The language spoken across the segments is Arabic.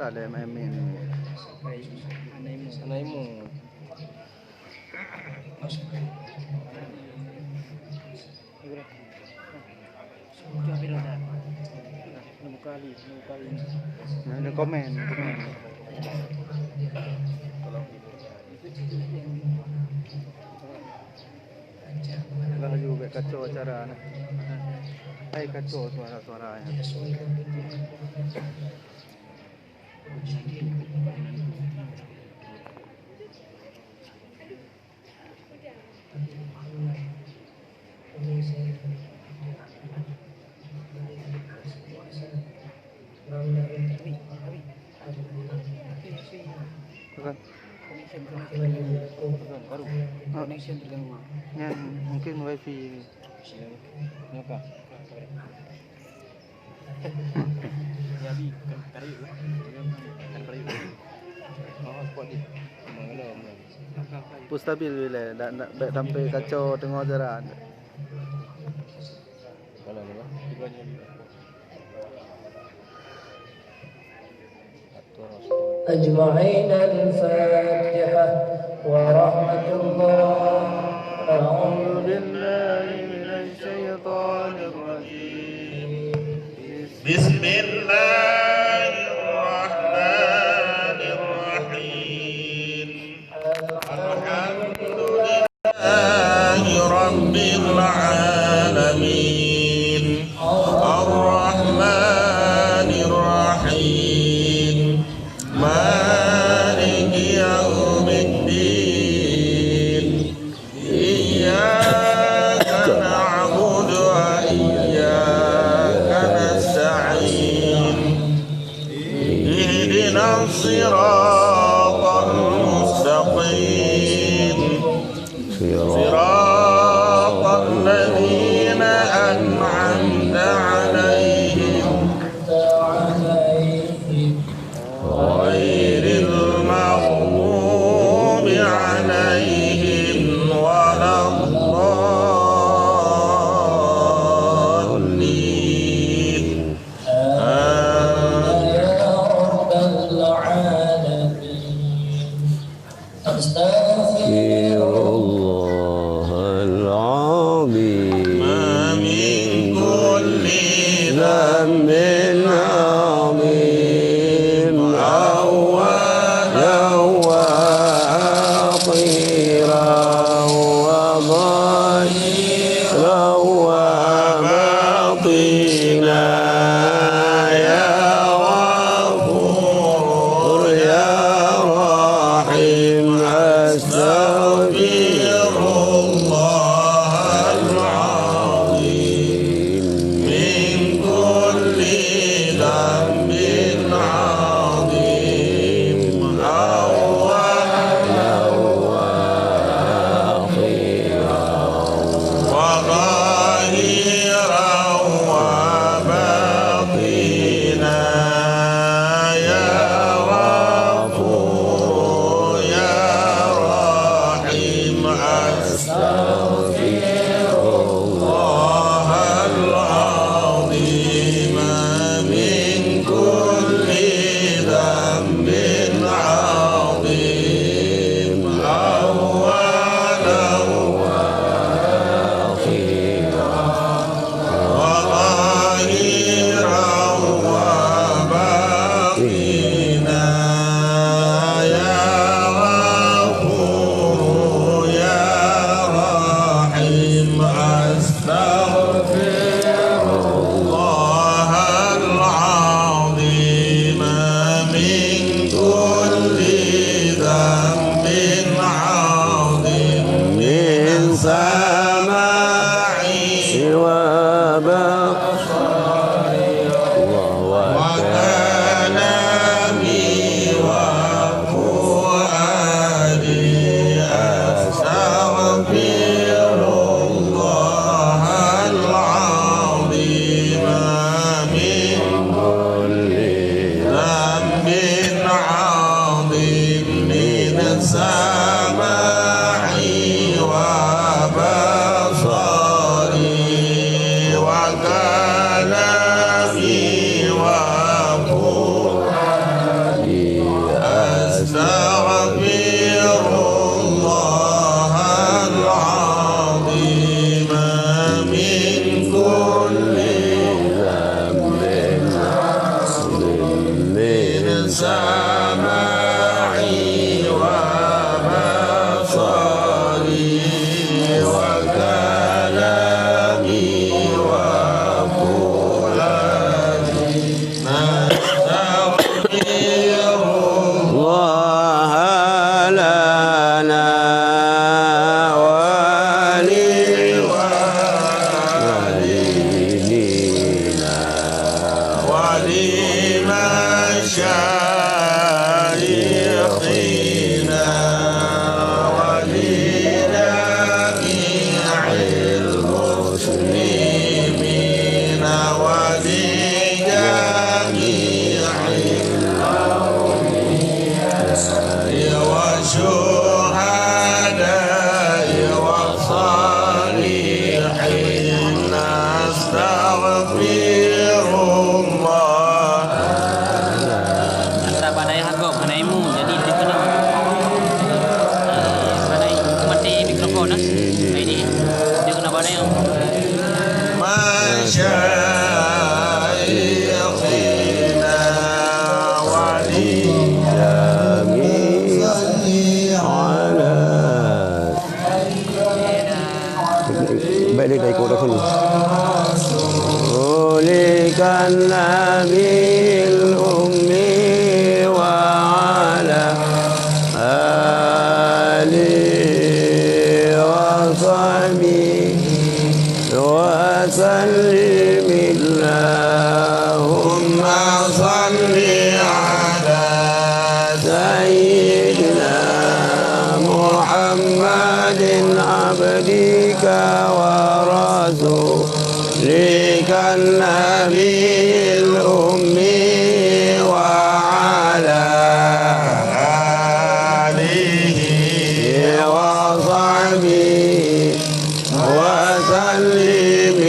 Kale main Anaimu. Ada komen. Lah juga kacau acara ni. Kacau suara-suaranya. Connection terganggu. Yang mungkin wifi. Kenapa? Jadi kari kan kari. Oh, spot ni. Pus stabil bila nak sampai kacau tengah acara. Kalau apa? Dibanya ni. أجمعين الفاتحة ورحمة الله. أعوذ بالله من الشيطان الرجيم. بسم الله الرحمن الرحيم. الحمد لله رب العالمين الرحمن الرحيم مالك يوم الدين إياك نعبد وإياك نستعين اهدنا الصراط المستقيم صراط الذين أنعمت عليهم غير المغضوب عليهم ولا الضالين يا رب العالمين أستغفر الله العظيم ما من كل ذنب عظيم أولا وآخرا وظاهرا وباطنا يا غفور يا رحيم أستغفر الله العظيم من كل ذنب عظيم أولا وظاهرا وباطنا يا غفور يا رحيم أستغفر الله العظيم من كل ذنب عظيم أولا وظاهرا وباطنا يا غفور يا رحيم أستغفر الله العظيم من كل ذنب عظيم من سماعي وبصر وكلامي وفؤادي أستغفر الله العظيم من كل ذنب عظيم من سماعي وبصري وكلامي وفؤادي baik dia dah ikut dah dulu. Ulikan nabil ummi wa ala alihi wa sahbihi wa sallim Allahumma salli ala sayyidina Muhammadin abdika wa rasulika nabiyil ummi wa ala alihi wa sahbihi wa sallim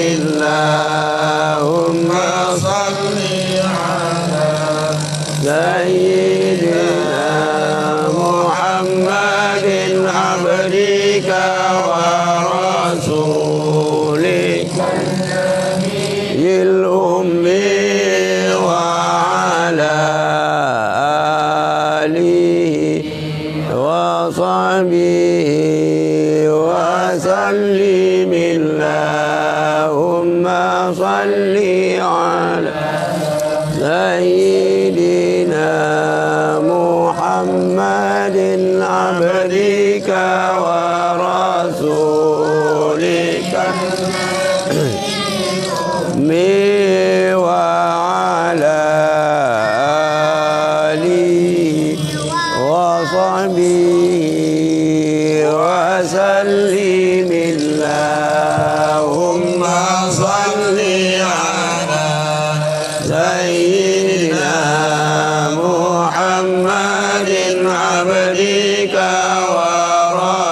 Allahumma salli ala sayyidina Muhammadin abdika wa rasulika nabiyil ummi wa ala alihi wa sahbihi wa sallim Allahumma salli ala sayyidina Muhammadin abdika wa rasulika mi wa ala alihi wa sahbihi wa sallim Allahumma salli ala sayyidina Muhammadin abdika wa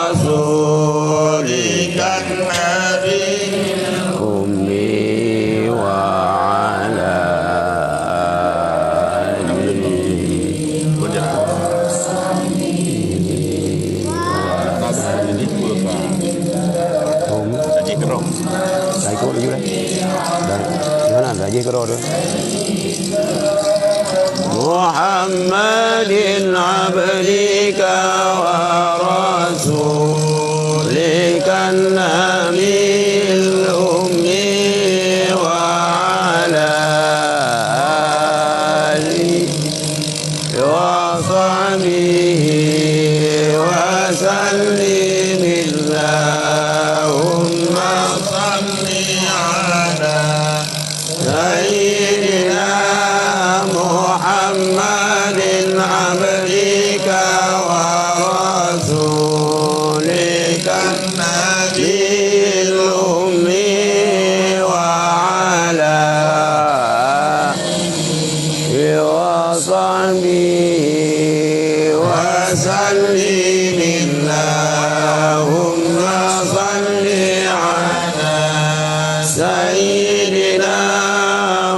rasulika nabiyil ummi wa ala alihi Haji Kerong. Dah ikut lagi dah. Dan mana lagi kerja tu? Muhammadin abdika wa rasulika nabiyil ummi wa ala alihi wa sahbihi wa sallim Allahumma salli ala sayyidina Muhammadin abdika wa rasulika nabiyil ummi wa ala alihi wa sahbihi wa sallim Allahumma salli ala sayyidina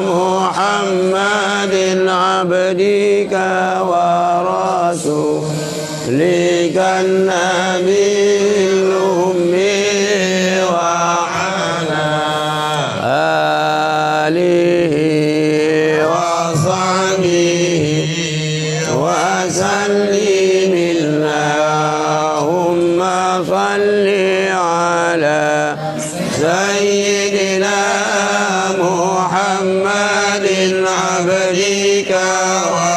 Muhammadin abdika wa rasulika nabiyil ummi wa ala alihi wa sahbihi wa sallim Allahumma salli ala sayyidina Muhammadin abdika wa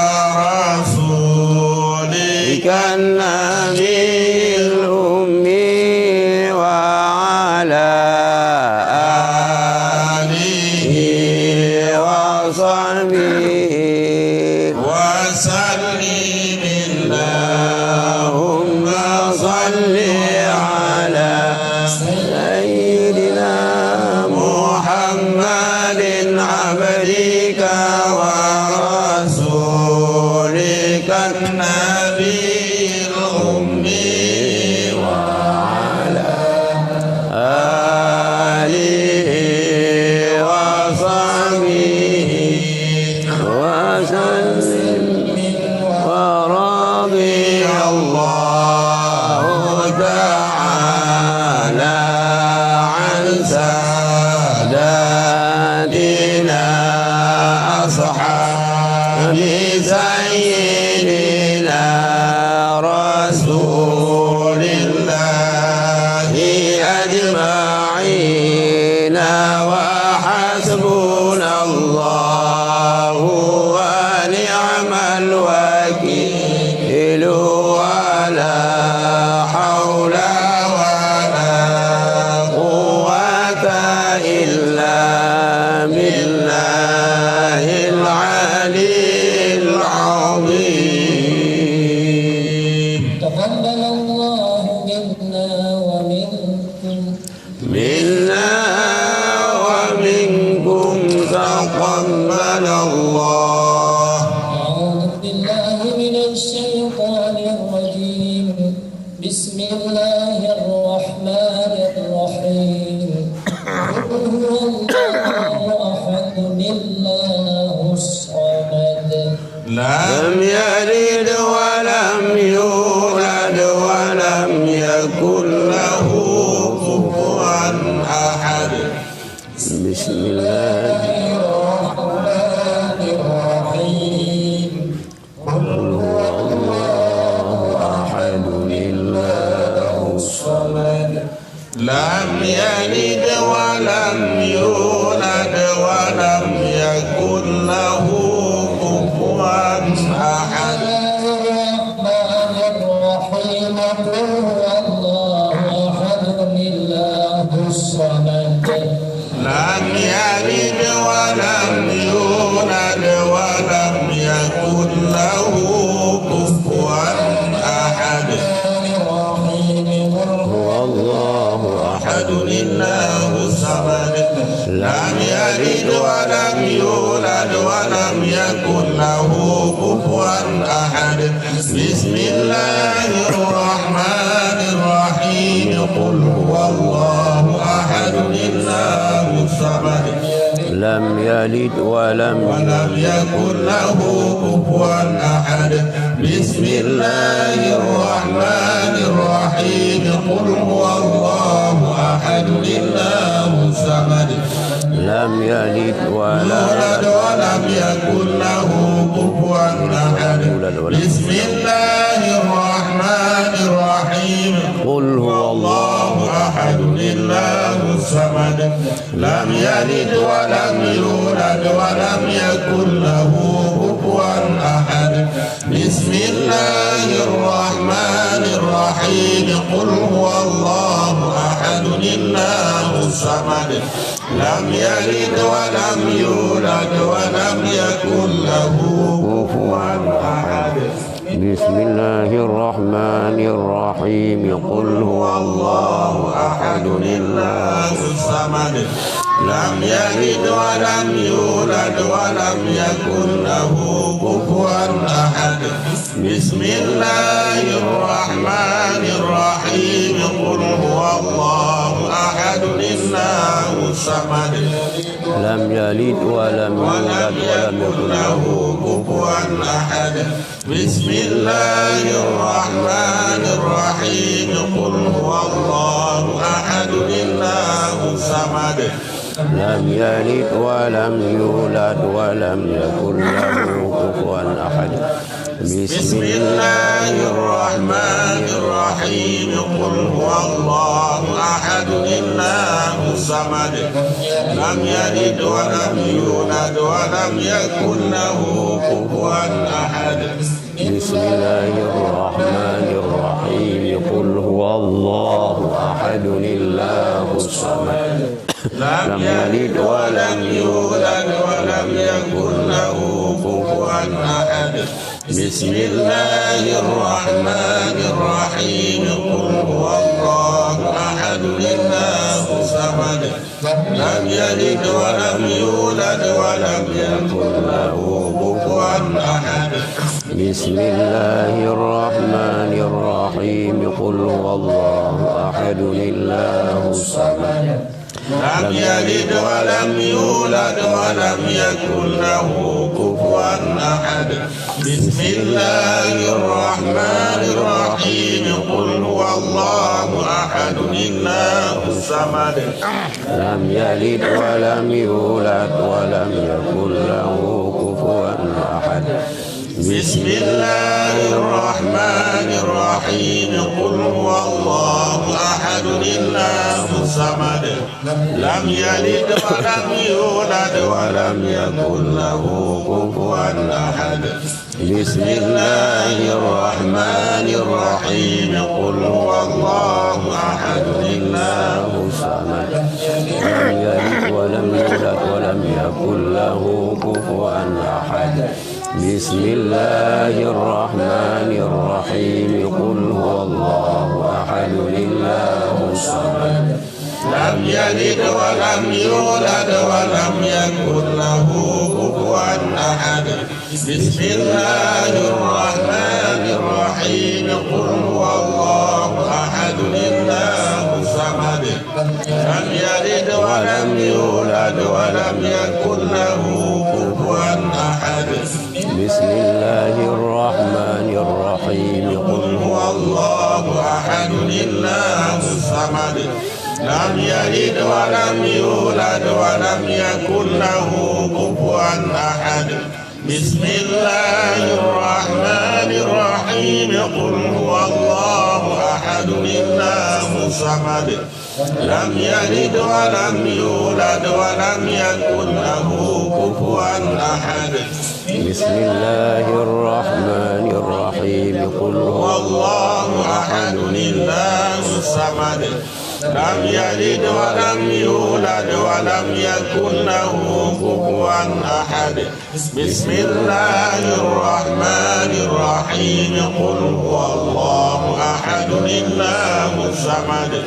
rasulika nabiyil ummi wa ala alihi wa sahbihi wa sallim Allahumma salli ala sayyidina Muhammadin abdika wa rasulika nabiyil ummi wa ala alihi wa sahbihi wa sallim wa radiyallahu ta'ala an sadatina ashabi sayyidina rasulillahi ajma'in ومنكم تقبل الله. أعوذ بالله من الشيطان الرجيم. بسم الله الرحمن الرحيم. قل هو الله أحد الله الصمد لم يلد ولم يولد ولم يكن له كفوا أحد. بسم الله الرحمن الرحيم. قل هو الله أحد الله الصمد لم يلد ولم يولد ولم يكن له كفوا أحد. الرحمن الرحيم. قل هو الله أحد الله الصمد لم يلد ولم يولد ولم يكن له كفوا أحد. هو الله أحد الله الصمد لم يلد ولم يولد ولم يكن له كفوا أحد. بسم الله الرحمن الرحيم. قل هو الله أحد الله الصمد لم يلد ولم يكن له كفوا أحد. بسم الله الرحمن الرحيم. قل هو الله أحد الله الصمد لم يلد ولد ولم يكن له كفوا أحد. بسم الله الرحمن الرحيم. قل هو الله أحد الله الصمد لم يلد ولم يولد ولم يكن له كفوا أحد. بسم الله الرحمن الرحيم. قل هو الله أحد الله الصمد لم يلد ولم يولد ولم يكن له كفوا أحد. بسم الله الرحمن الرحيم. قل هو الله أحد الله الصمد لم يلد ولم يولد ولم يكن له كفوا أحد. بسم الله الرحمن الرحيم. قل هو الله أحد الله الصمد لم يلد ولم يولد ولم يكن له كفوا أحد. بسم الله الرحمن الرحيم. قل هو الله أحد الله الصمد لم يلد ولم يولد ولم يكن له كفوا أحد. بسم الله الرحمن الرحيم. قل هو الله أحد الله الصمد لم يلد ولم يولد ولم يكن له كفوا أحد. بسم الله الرحمن الرحيم. قل هو الله أحد الله الصمد لم يلد ولم يولد ولم يكن له كفوا أحد. بسم الله الرحمن الرحيم. قل هو الله أحد الله الصمد لم يلد ولم يولد ولم يكن له كفوا أحد. بسم الله الرحمن الرحيم. قل هو الله أحد الله الصمد لم يلد ولم يولد ولم يكن له كفوا أحد. بسم الله الرحمن الرحيم. قل هو الله أحد الله الصمد لم يلد ولم يولد ولم يكن له كفوا أحد. بسم الله الرحمن الرحيم. قل هو الله أحد الله الصمد لم يلد ولم يولد ولم يكن له كفوا أحد. بسم الله الرحمن الرحيم. قل هو الله أحد الله الصمد لم يلد ولم يولد ولم يكن له كفوا أحد. بسم الله الرحمن الرحيم قل هو الله أحد الله الصمد لم يلد ولم يولد ولم يكن له كفوا أحد بسم الله الرحمن الرحيم قل هو الله أحد الله الصمد لم يلد ولم يولد ولم يكن له كفوا أحد بسم الله الرحمن الرحيم قل هو الله أحد الله الصمد لم يلد ولم يولد ولم يكن له كفوا أحد بسم الله الرحمن الرحيم قل هو الله أحد الله الصمد لم يلد ولم يولد ولم يكن له كفوا أحد بسم الله الرحمن الرحيم قل هو الله أحد الله الصمد لم يلد ولم يولد ولم يكن له كفوا أحد بسم الله الرحمن الرحيم قل هو الله أحد الله الصمد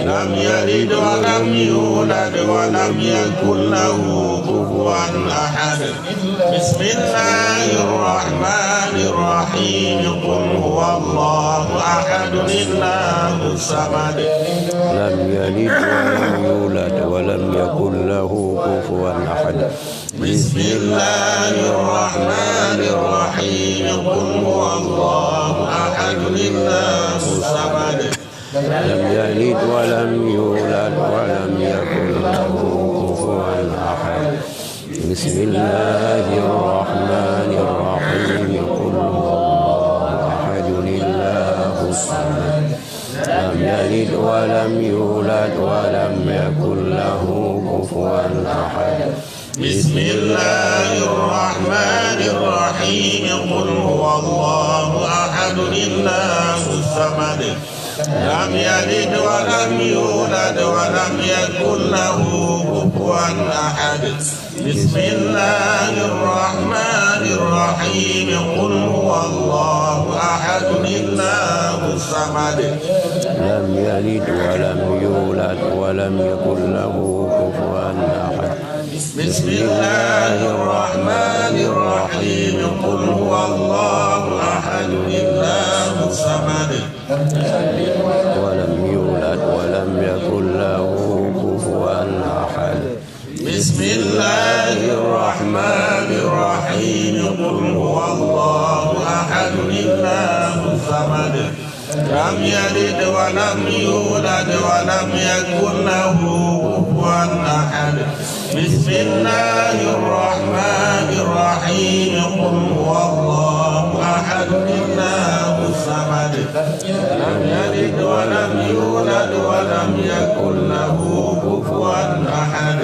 لم يلد ولم يولد ولم يكن له كفوا أحد بسم الله الرحمن الرحيم قل هو الله أحد الله الصمد لم يلد ولم يولد ولم يكن له كفوا أحد بسم الله الرحمن الرحيم قل هو الله أحد الله الصمد لم يلد ولم يولد ولم يكن له كفوا أحد بسم الله الرحمن الرحيم قل هو الله أحد الله الصمد لم يلد ولم يولد ولم يكن له كفوا أحد بسم الله الرحمن الرحيم قل هو الله أحد الله الصمد لم يلد ولم يولد ولم يكن له كفوا أحد بسم الله الرحمن الرحيم قل هو الله أحد الله الصمد لم يلد ولم يولد ولم يكن له كفوا أحد بسم الله الرحمن الرحيم قل هو الله أحد الله الصمد ولم يولد ولم يكن له كفوا أحد بسم الله الرحمن الرحيم قل هو الله أحد الله الصمد لم يلد ولم يولد ولم يكن له كفوا أحد بسم الله الرحمن الرحيم قل هو الله أحد الله الصمد لم يلد ولم يولد ولم يكن له كفوا أحد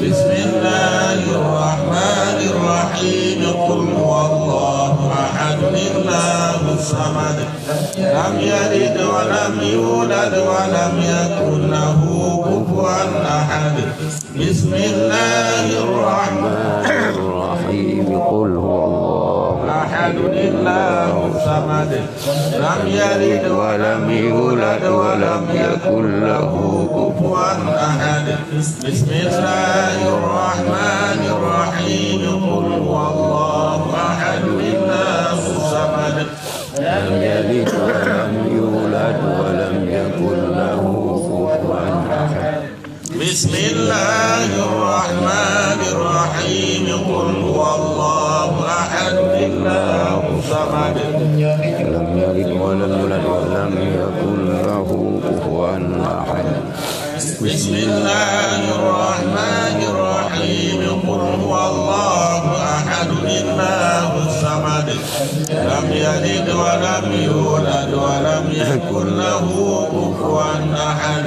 بسم الله الرحمن الرحيم قل هو الله أحد الله الصمد لم يلد ولم يولد ولم يكن له كفوا أحد بسم الله الرحمن الرحيم قل هو الله أحد الله الصمد لم يلد ولم يولد ولم يكن له كفوا أحد بسم الله الرحمن الرحيم قل هو الله أحد الله الصمد لم يلد ولم يولد ولم يكن له كفوا أحد بسم الله الرحمن الرحيم قل هو الله أحد الله الصمد لم يلد ولم يولد ولم يكن له كفوا أحد بسم الله الرحمن الرحيم قل هو الله أحد الله الصمد لم يلد ولم يولد ولم يكن له كفوا أحد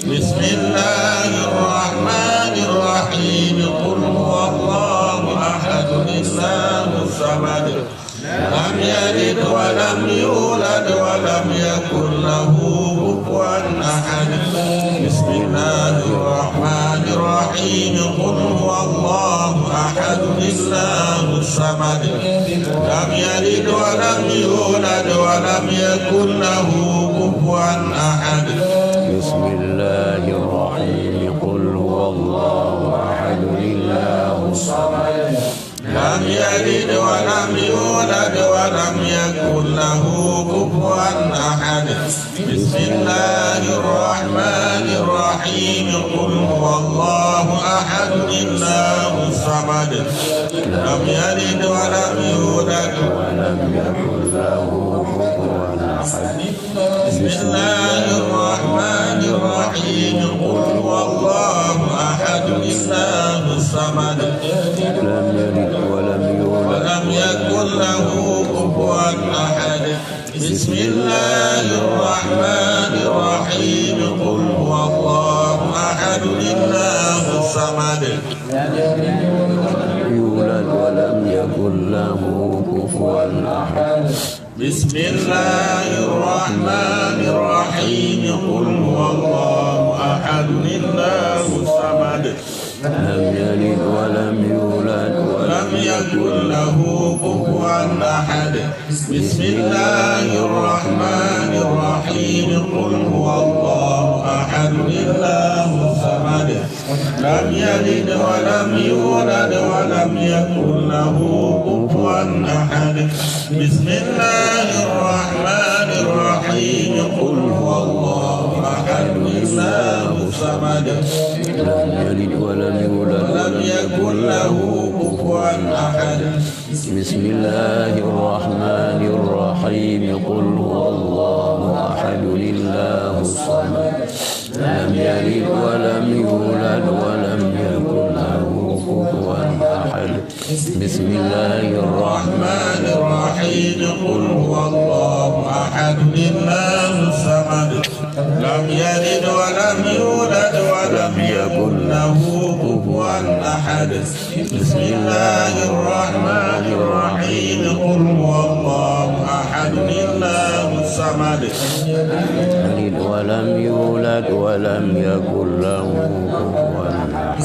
بسم الله الرحمن الرحيم قل هو الله أحد الله الصمد لم يلد ولم يولد ولم يكن له كفوا أحد بسم الله الرحمن الرحيم قل هو الله أحد الله الصمد يكن له كفوا أحد بسم الله الرحيم قل هو الله أحد الله الصمد لم يلد ولم يولد ولم يكن له كفوا أحد بسم الله الرحمن الرحيم قل هو الله أحد الله الصمد لم يلد ولم يولد ولم يكن له كفوا أحد بسم الله الرحمن الرحيم قل هو الله أحد الله الصمد لم يلد ولم يولد ولم يكن له كفوا أحد بسم الله الرحمن الرحيم قل هو الله أحد الله الصمد يولد ولم يكن له كفوا أحد بسم الله الرحمن الرحيم قل هو الله أحد الله الصمد لم يلد ولم يولد ولم يكن له كفوا أحد بسم الله الرحمن الرحيم قل هو الله أحد الله الصمد لم يلد ولم يولد ولم يكن له كفوا أحد بسم الله الرحمن الرحيم قل هو الله أحد الله الصمد لم يلد ولم يولد ولم يكن له كفوا أحد بسم الله الرحمن الرحيم قل هو الله أحد الله الصمد لم يلد ولم يولد ولم يكن له كفوا أحد بسم الله الرحمن الرحيم قل هو الله أحد الله الصمد لم يلد ولم يولد ولم يكن له كفوا أحد بسم الله الرحمن الرحيم قل هو الله أحد الله الصمد يلد ولم يولد ولم يكن له كفوا أحد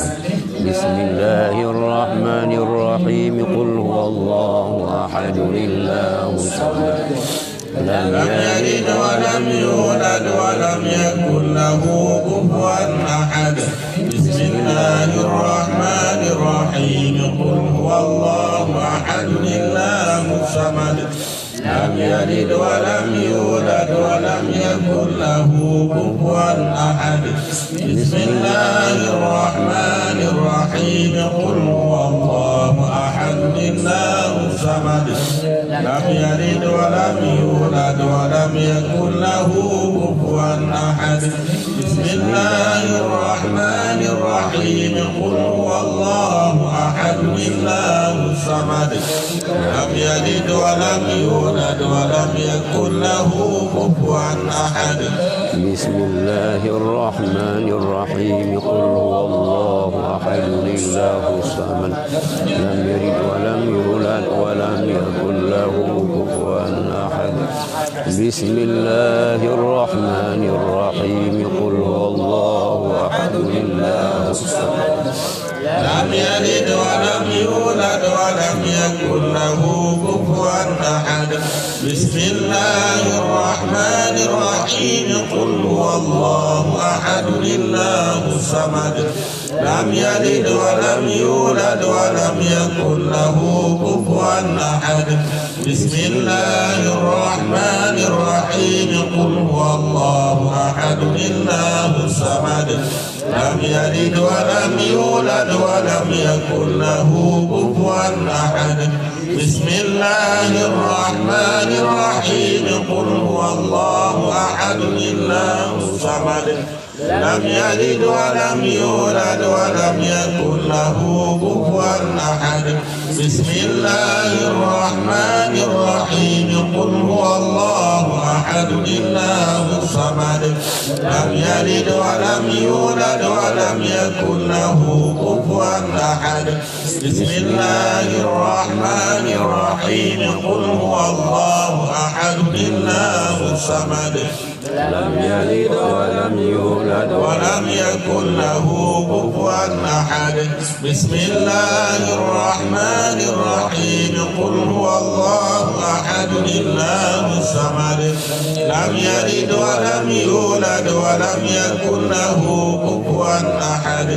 بسم الله الرحمن الرحيم قل هو الله أحد الله الصمد لم يلد ولم يولد ولم يكن له كفوا أحد بسم الله الرحمن الرحيم قل هو الله أحد الله الصمد لم يلد ولم يولد ولم يكن له كفوا أحد بسم الله الرحمن الرحيم قل هو الله أحد الله الصمد لم يلد ولم يولد ولم يكن له كفوا أحد بسم الله الرحمن الرحيم قل هو الله أحد الله الصمد لم يلد ولم يولد ولم يكن له كفوا أحد بسم الله الرحمن الرحيم قل هو الله أحد الله الصمد لم يلد ولم يولد ولم يكن له كفوا أحد بسم الله الرحمن الرحيم قل هو الله أحد الله الصمد لم يلد ولم يولد ولم يكن له كفوا أحد بسم الله الرحمن الرحيم قل هو الله أحد الله الصمد لم يلد ولم يولد ولم يكن له كفوا أحد بسم الله الرحمن الرحيم قل هو الله أحد الله الصمد لم يلد ولم يولد ولم يكن له كفوا أحد بسم الله الرحمن الرحيم قل هو الله أحد الله الصمد لم يلد ولم يولد ولم يكن له كفوا أحد بسم الله الرحمن الرحيم قل هو الله أحد الله الصمد لم يلد ولم يولد ولم يكن له كفوا أحد بسم الله الرحمن الرحيم قل هو الله أحد الله الصمد لم يلد ولم يولد ولم يكن له كفوا أحد. بسم الله الرحمن الرحيم قل هو الله أحد الله الصمد لم يلد ولم يولد ولم يكن له كفوا أحد.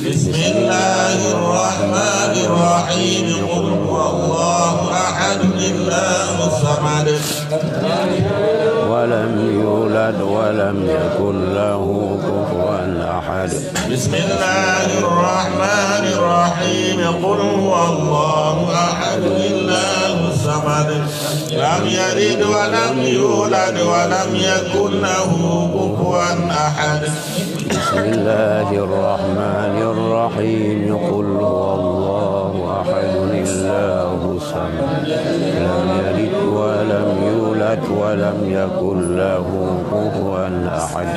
بسم الله الرحمن الرحيم قل هو الله أحد الله الصمد ولم يولد ولم يكن له كفوا أحد. بسم الله الرحمن الرحيم قل هو الله أحد الله الصمد لم يلد ولم يولد ولم يكن له كفوا أحد. بسم الله الرحمن الرحيم قل هو الله أحد الله الصمد لم يلد ولم يولد ولم يكن له كفوا أحد.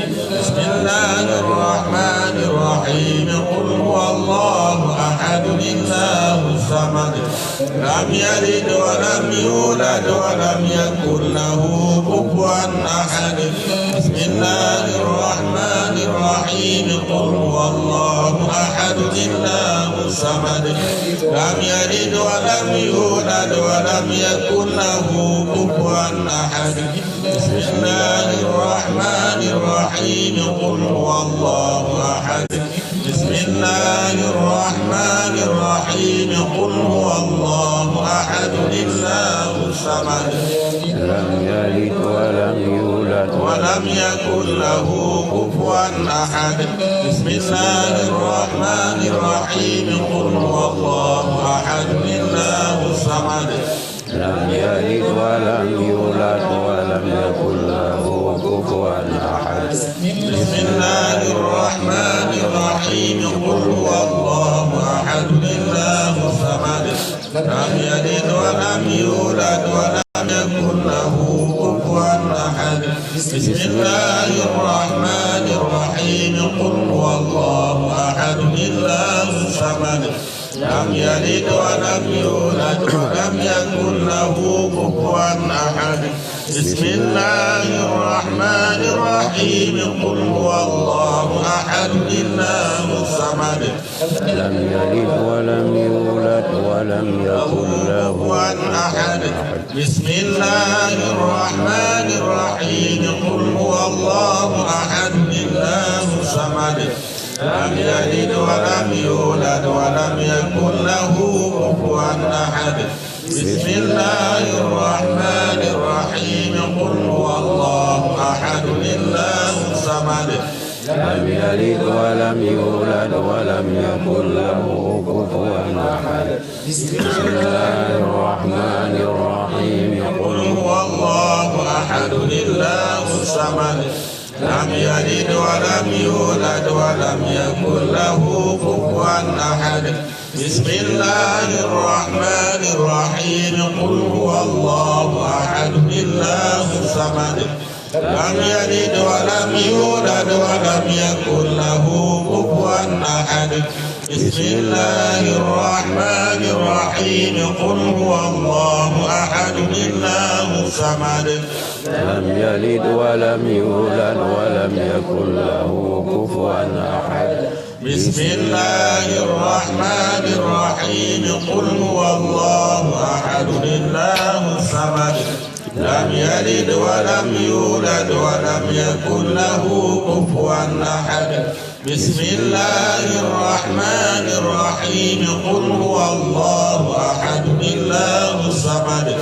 بسم الله الرحمن الرحيم قل هو الله أحد الله الصمد لم يلد ولم يولد ولم يكن له كفوا أحد. بسم الله الرحمن الرحيم قل هو الله أحد الله الصمد لم يلد ولم يولد ولم يكن له كفوا أحد. بسم الله الرحمن الرحيم قل هو الله أحد. بسم الله الرحمن الرحيم قل هو الله أحد الله الصمد لم يلد ولم يولد ولم يكن له كفوا أحد. بسم الله الرحمن الرحيم قل هو الله أحد الله الصمد لم يلد ولم يولد ولم يكن له كفوا أحد. بسم الله الرحمن الرحيم قل هو الله أحد الله الصمد لم يلد ولم يولد ولم يكن له كفوا أحد. بسم الله الرحمن الرحيم قل هو الله أحد الله الصمد لم يلد ولم يولد ولم يكن له كفوا أحد. بسم الله الرحمن الرحيم قل هو الله أحد الله الصمد لم يلد ولم يولد ولم يكن له كفوا أحد. بسم الله الرحمن الرحيم قل هو الله أحد الله الصمد لم يلد ولم يولد ولم يكن له كفوا أحد. بسم الله الرحمن الرحيم قل هو الله أحد الله الصمد لم يلد ولم يولد ولم يكن له كفوا أحد. بسم الله الرحمن الرحيم قل هو الله أحد الله الصمد لم يلد ولم يولد ولم يكن له كفوا أحد. بسم الله الرحمن الرحيم قل هو الله أحد الله الصمد لم يلد ولم يولد ولم يكن له كفوا أحد. بسم الله الرحمن الرحيم قل هو الله أحد الله الصمد لم يلد ولم يولد ولم يكن له كفوا أحد. بسم الله الرحمن الرحيم قل هو الله أحد الله الصمد لم يلد ولم يولد ولم يكن له كفوا أحد. بسم الله الرحمن الرحيم قل هو الله أحد الله الصمد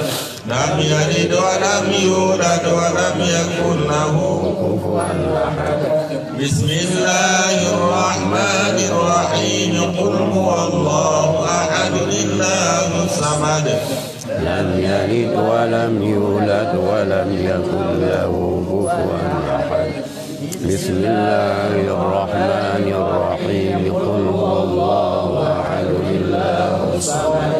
لم يلد ولم يولد ولم يكن له كفوا أحد. بسم الله الرحمن الرحيم قل هو الله أحد الله الصمد لم يلد ولم يولد ولم يكن له كفوا أحد. بسم الله الرحمن الرحيم قل هو الله أحد الله الصمد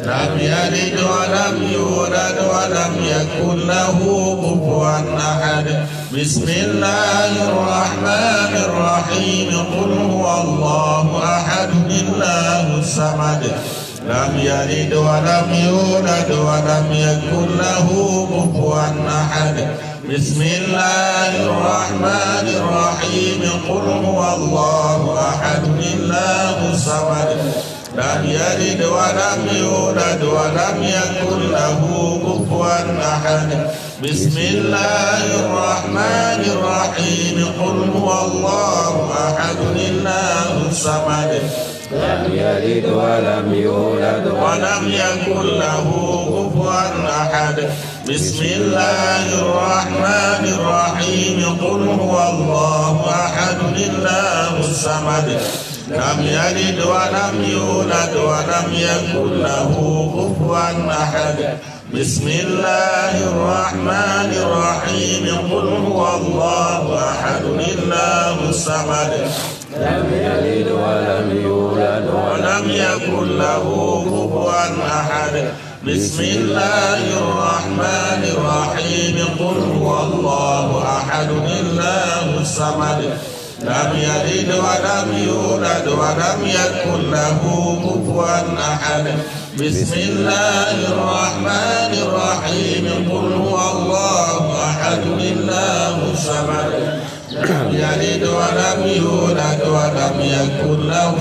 لم يلد ولم يولد ولم يكن له كفوا أحد. بسم الله الرحمن الرحيم قل هو الله أحد الله الصمد لم يلد ولم يولد ولم يكن له كفوا أحد. بسم الله الرحمن الرحيم قل هو الله أحد الله الصمد لم يلد ولم يولد ولم يكن له كفوا أحد بسم الله الرحمن الرحيم قل هو الله أحد الله الصمد لم يلد ولم يولد ولم يكن له كفوا أحد بسم الله الرحمن الرحيم قل هو الله أحد الله الصمد لم يلد ولم يولد ولم يكن له كفوا أحد بسم الله الرحمن الرحيم قل هو الله أحد الله الصمد لم يلد ولم يولد ولم يكن له كفوا أحد بسم الله الرحمن الرحيم قل هو الله أحد الله الصمد لم يلد ولم يولد ولم يكن له كفوا أحد بسم الله الرحمن الرحيم قل هو الله أحد الله الصمد لم يلد ولم يولد ولم يكن له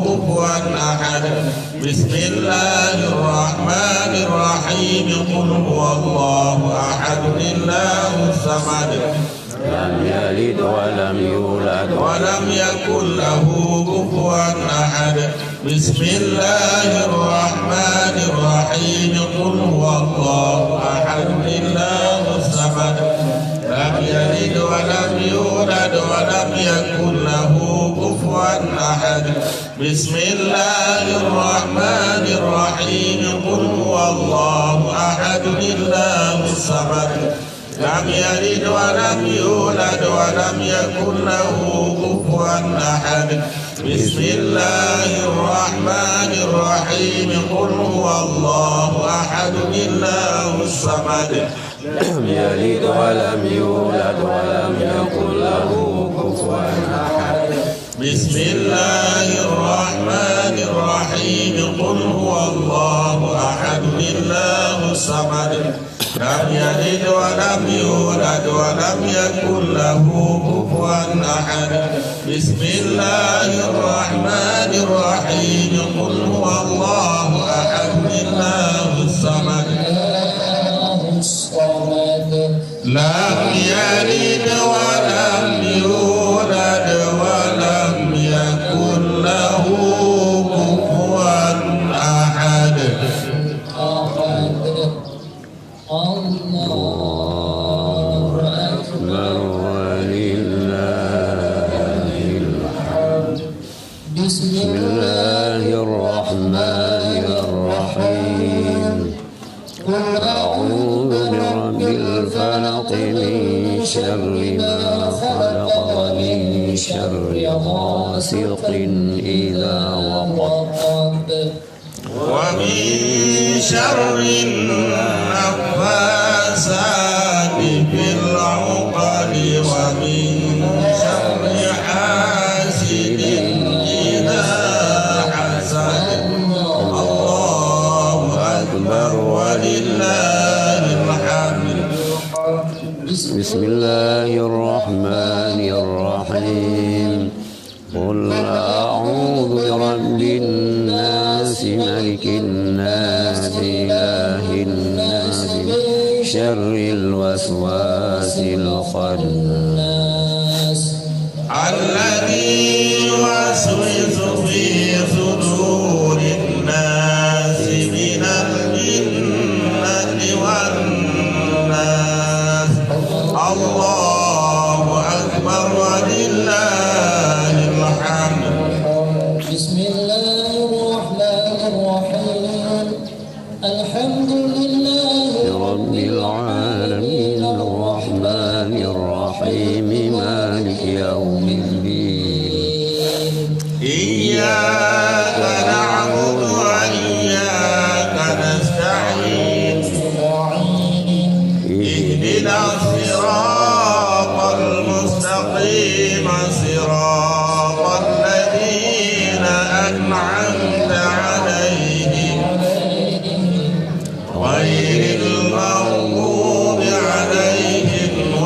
كفوا أحد بسم الله الرحمن الرحيم قل هو الله أحد الله الصمد لم يلد ولم يولد ولم يكن له كفوا أحد بسم الله الرحمن الرحيم قل هو الله أحد الله الصمد لم يلد ولم يولد ولم يكن له كفوا أحد بسم الله الرحمن الرحيم قل هو الله أحد الله الصمد لم يلد ولم يولد ولم يكن له كفوا أحد بسم الله الرحمن الرحيم قل هو الله أحد الله الصمد لم يلد ولم يولد ولم يكن له كفوا أحد بسم الله الرحمن الرحيم قل هو الله أحد الله الصمد لم يلد ولم يولد ولم يكن له كفوا أحد بسم الله الرحمن الرحيم قل هو الله أحد الله الصمد لم يلد ولم يولد ولم يكن له كفوا أحد الله أكبر ولله الحمد بسم الله الرحمن الرحيم قل أعوذ برب الفلق من شر ما خلق ومن شر غاسق إذا وقب ومن شر النفاثات في العقد ومن شر حاسد إذا حسد الله أكبر ولله الحمد بسم الله الرحمن الرحيم قل أعوذ برب الناس ملك الناس إله الناس من شر الوسواس الخناس الذي يوسوس في صدور الناس من الجنة والناس الله أكبر ولله الحمد بسم الله الرحمن الرحيم الحمد لله رب العالمين الرحمن الرحيم مالك يوم الدين إياك نعبد وإياك نستعين اهدنا الصراط المستقيم صراط الذين أنعمت عليهم غير المغضوب عليهم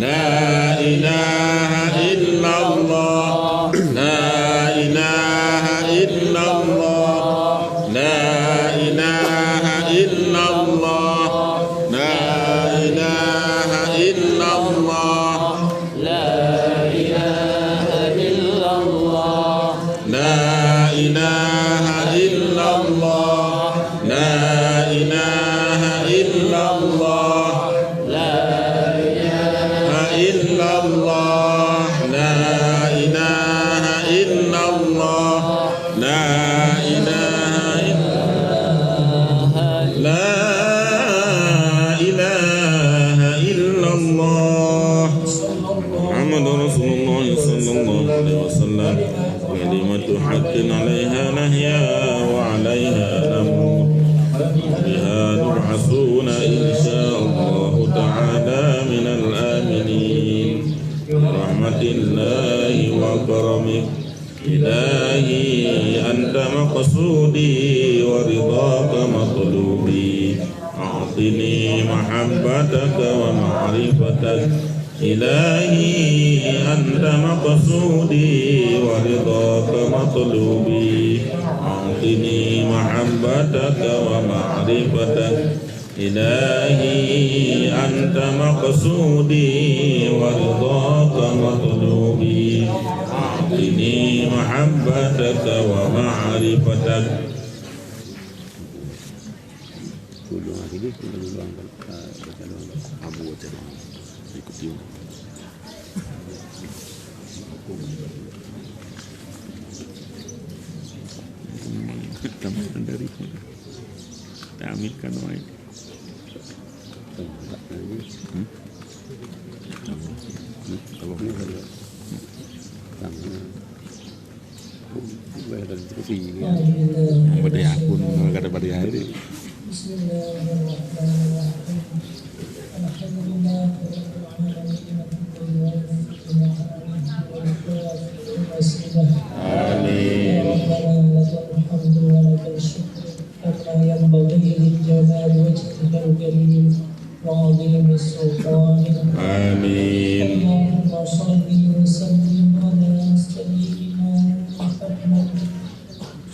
لا إله إلا الله لا إله إلا الله لا إله إلا الله لا إله إلا الله لا إله إلا الله لا إله إلا الله لا إله إلا الله لا إلا الله لا إله إلا الله لا إله لا إله إلا الله محمد رسول الله صلى الله عليه وسلم كلمة حق عليها نحيا وعليها نموت وبها نبعثون إن شاء الله تعالى من الآمنين برحمة الله وكرمه إلهي أنت مقصودي ورضاك مطلوبي أعطني محبتك ومعرفتك إلهي أنت مقصودي ورضاك مطلوبي أعطني محبتك ومعرفتك إلهي أنت مقصودي ورضاك مطلوبي أعطني محبتك ومعرفتك tambahan dari Aminkan wae. Kalau ini kalau bayar terus ini. Pada akun kada pada hari. وعظيم السلطان آمين اللهم صل وسلم على سيدنا محمد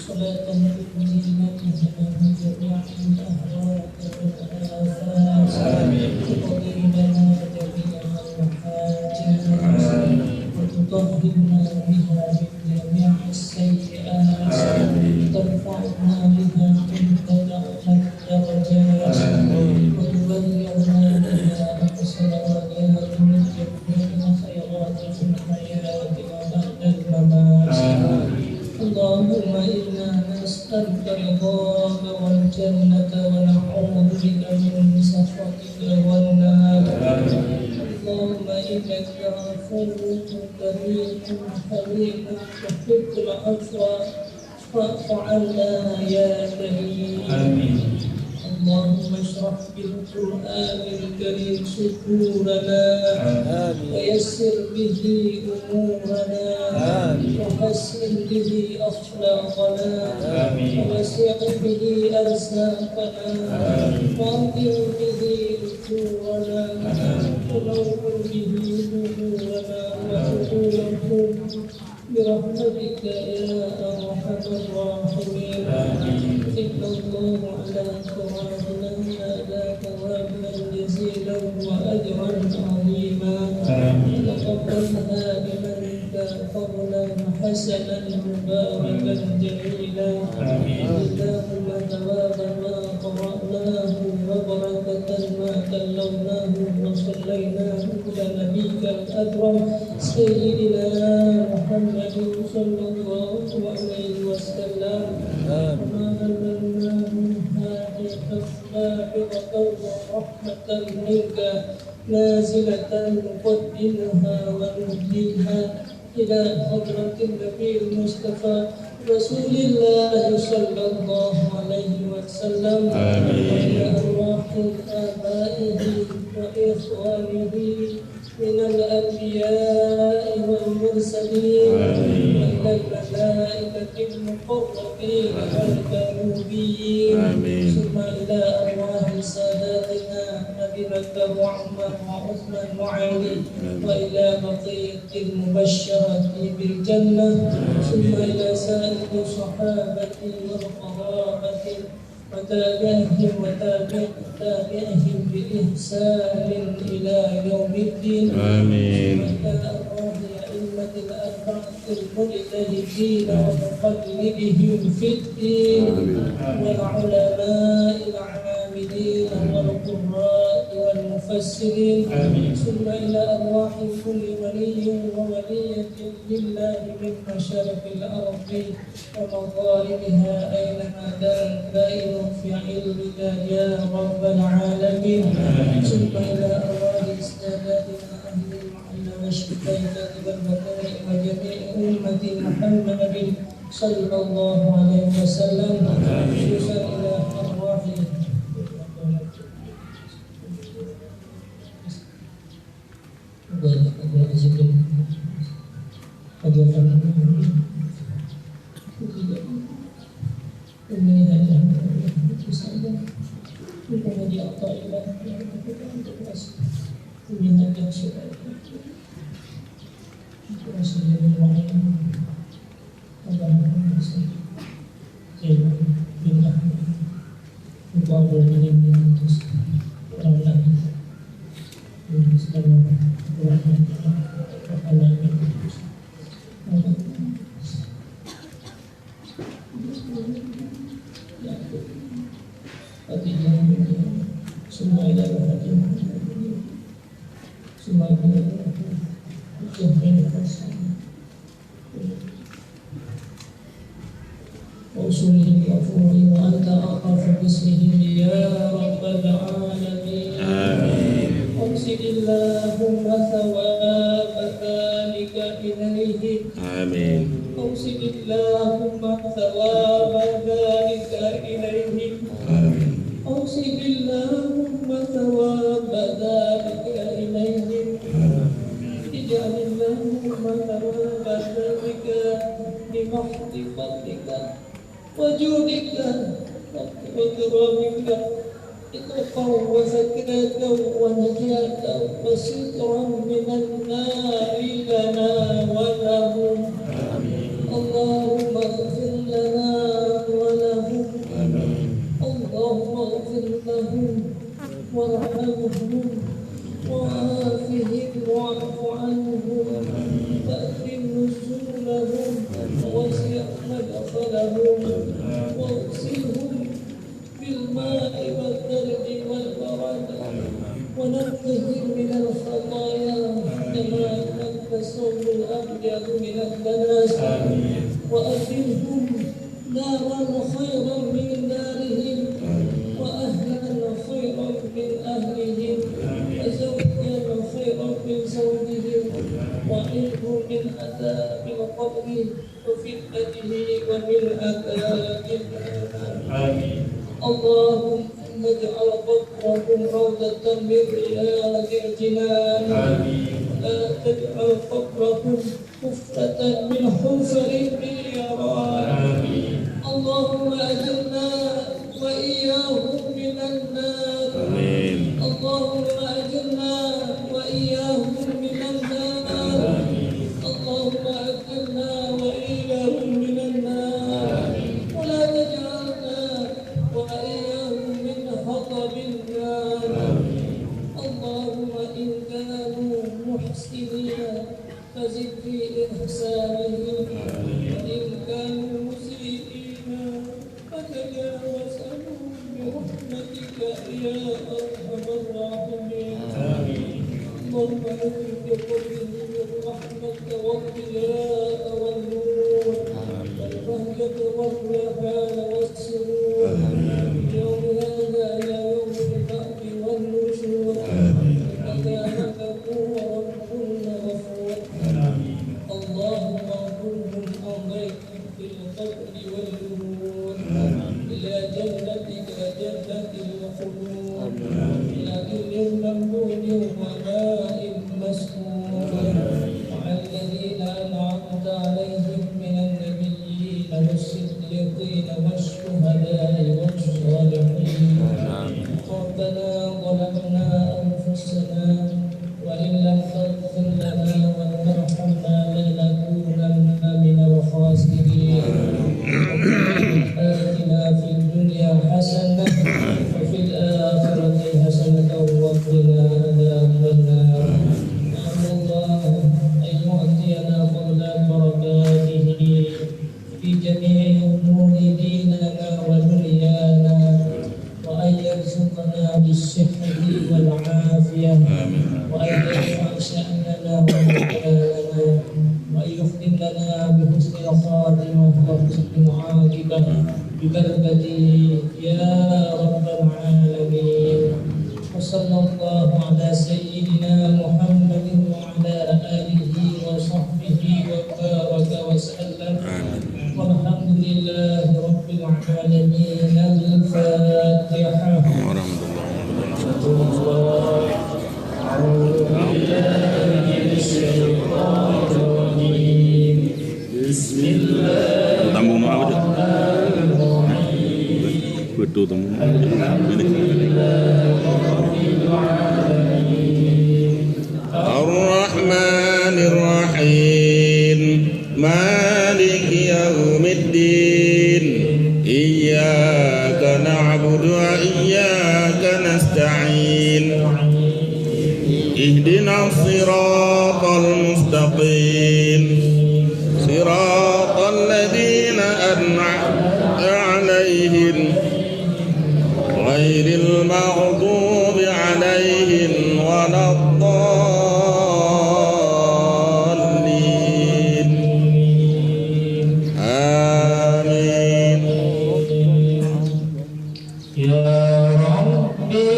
صلاة تؤمننا بها جميع الأهواء والآفات وتقضي لنا جميع المحاجات وتطهرنا بها من جميع السيئات وترفعنا بها عندك أعلى الدرجات وتبلغنا بها أقصى الغايات من جميع خيرات في الحياة وبعد الممات اللهم إنا نسألك رضاك والجنة ونعوذ بك من سخطك والنار اللهم إنك غفور كريم حليم تحب العفو فاعف عنا يا كريم اللهم اشرح بالقرآن الكريم صدورنا ويسر به أمورنا وحسن به أخلاقنا ووسع به أرزاقنا واغفر به أجورنا ونور به نورنا وحضوركم برحمتك يا أرحم الراحمين إن الله على ثوابنا هذا ثوابا جزيلا وأجرا عظيما تقبلها بمنك فضلا حسنا مباركا جميلا اللهم ثواب ما قرأناه وبركة ما تلوناه وصليناه إلى نبيك الأكرم سيدنا محمد صلى الله عليه وسلم وما ظللناه هذه حافظة ورحمة منك نازلة نقدمها ونهديها إلى حضرة النبي المصطفى رسول الله صلى الله عليه وسلم وإلى أرواح آبائه وإخوانه من الأنبياء والمرسلين وإلى الملائكة المقربين والكروبيين ثم إلى أرواح ساداتنا نبينا بكر وعمر وعثمان وعلي وإلى بقية المبشرة بالجنة ثم إلى سائر الصحابة والقرابة وتابعهم بإحسان إلى يوم الدين. آمين. وإلى أرواح أئمة الأربعة المجتهدين ومقلدهم في الدين والعلماء العاملين والقراء والمفسرين. ثم إلى أرواح كل ولي وولية لله من مشارق الأرض ومغاربها أينما دائر في علمك يا رب العالمين. ثم إلى أرواح ساداتنا أهل المحل والشفاعة والبكاء وجميع أمة محمد صلى الله عليه وسلم. خصوصا إلى أرواح وأصولهم وفروعهم وأنت أعرف باسمهم يا رب العالمين. آمين. أرسل اللهم ثواب ذلك إليهم. آمين. أرسل اللهم ثواب ذلك إليهم. آمين. أرسل اللهم ثواب ذلك إليهم. اجعل اللهم ثواب ذلك بمحض فضلك وجودك وكرمك إطلاقا وسكنة ونجاة وسترا من النار لنا ولهم. اللهم اغفر لنا ولهم. اللهم اغفر لهم وارحمهم وعافهم واعف عنهم وأكرم نزولهم ووسع مدخلهم واغسلهم بالماء والثلج والبرد ونقهم من الخطايا كما ينقى الثوب الأبيض من الدنس وأدخلهم نارا خيرا من نارهم وأهلا خيرا من أهلهم وزوجا خيرا من زوجهم وعنهم من عذاب القبر وفتنته ومن عذاب النار. اللهم اجعل قبرهم روضة من رياض الجنان. لا تجعل قبرهم حفرة من حفر النيران. اللهم أجرنا وإياهم من النار. اللهم أجرنا وإياهم من النار. اللهم أجرنا وإياهم من النار ولا تجعلنا وإياهم من حطب النار. اللهم إن كانوا محسنين فزد في إحسانهم وإن كانوا مسيئين فتجاوز عنهم برحمتك يا أرحم الراحمين. اللهم أنزل بقلبهم الرحمة والضياء والنور والبهجة والريحان والسرور يوم هذا إلى يوم البعث والنشور وكان غفورا كل غفور. اللهم اغفرهم أرضيهم في القبر والنور إلى جنتك جنة الخلود إلى ظل ممدود وماء مسكون وحسن العاقبة ببركته يا رب العالمين. وصلى الله على سيدنا محمد وعلى آله وصحبه وبارك وسلم والحمد لله رب العالمين. الفاتحة. أعوذ بالله من الشيطان الرجيم. بسم الله الرحمن الرحيم. الرحمن الرحيم مالك يوم الدين إياك نعبد وإياك نستعين اهدنا الصراط المستقيم صراط الذين أنعمت عليهم غير المغضوب عليهم ولا الضالين آمين. يا ربي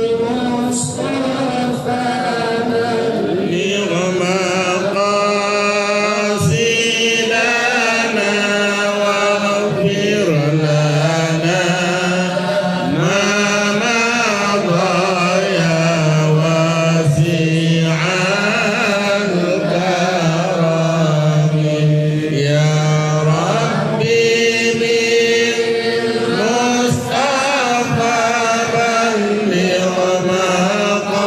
بالمصطفى بلغ مقاصدنا واغفر لنا ما مضى يا واسع الكرم. يا ربي بالمصطفى بلغ مقاصدنا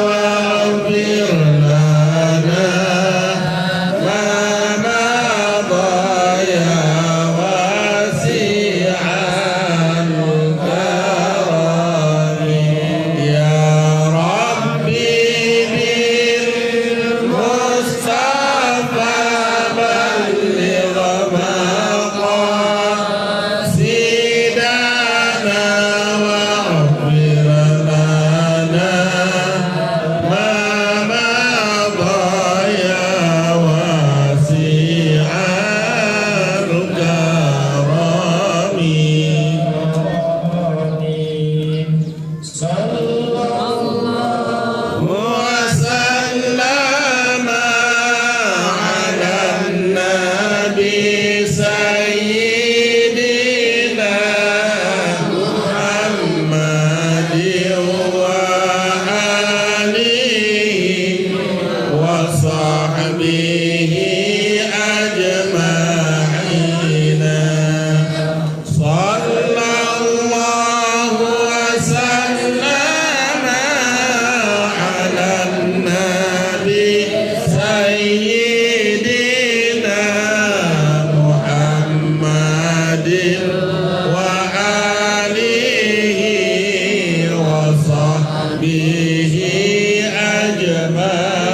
واغفر لنا ما مضى يا واسع الكرم. يا ربي بالمصطفى بلغ مقاصدنا واغفر لنا ما مضى يا واسع الكرم. صلى الله وسلم على النبي سيدنا محمد وآله وصحبه أجمعين. صلى الله وسلم على النبي سيدنا محمد وآله وصحبه أجمعين.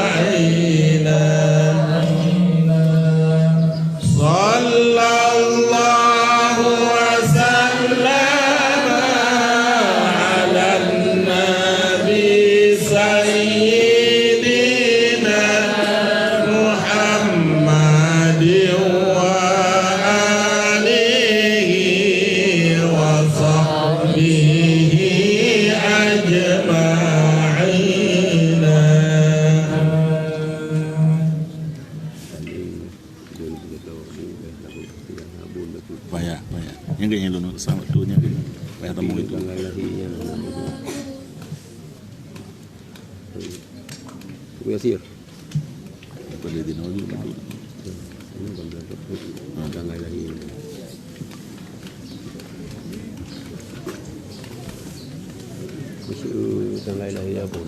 صلى الله وسلم على النبي سيدنا محمد وآله وصحبه أجمعين. Payah. Yang yang lu sama tu nya payah temu itu. Yasir. Pada dia nak dulu. Ini benda tu. Jangan lagi. Mesti jangan lagi apa.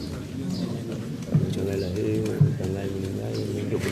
Jangan lagi meninggal hidup.